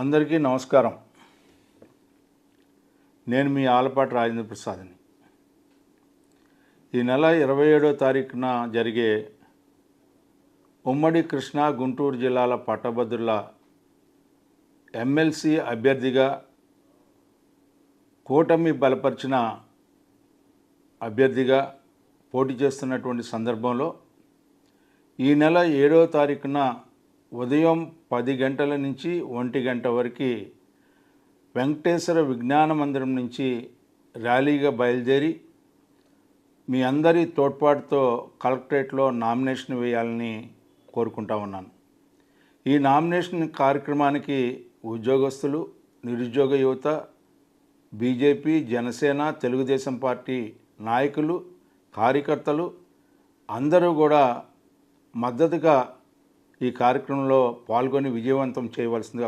అందరికీ నమస్కారం. నేను మీ ఆలపాటి రాజేంద్ర ప్రసాద్ని. ఈ నెల 27వ తారీఖున జరిగే ఉమ్మడి కృష్ణా గుంటూరు జిల్లాల పట్టభద్రుల ఎమ్మెల్సీ అభ్యర్థిగా కూటమి బలపరిచిన అభ్యర్థిగా పోటీ చేస్తున్నటువంటి సందర్భంలో ఈ నెల 7వ తారీఖున ఉదయం 10 గంటల నుంచి 1 గంట వరకు వెంకటేశ్వర విజ్ఞాన మందిరం నుంచి ర్యాలీగా బయలుదేరి మీ అందరి తోడ్పాటుతో కలెక్టరేట్లో నామినేషన్ వేయాలని కోరుకుంటా ఉన్నాను. ఈ నామినేషన్ కార్యక్రమానికి ఉద్యోగస్తులు, నిరుద్యోగ యువత, బీజేపీ, జనసేన, తెలుగుదేశం పార్టీ నాయకులు, కార్యకర్తలు అందరూ కూడా మద్దతుగా ఈ కార్యక్రమంలో పాల్గొని విజయవంతం చేయవలసిందిగా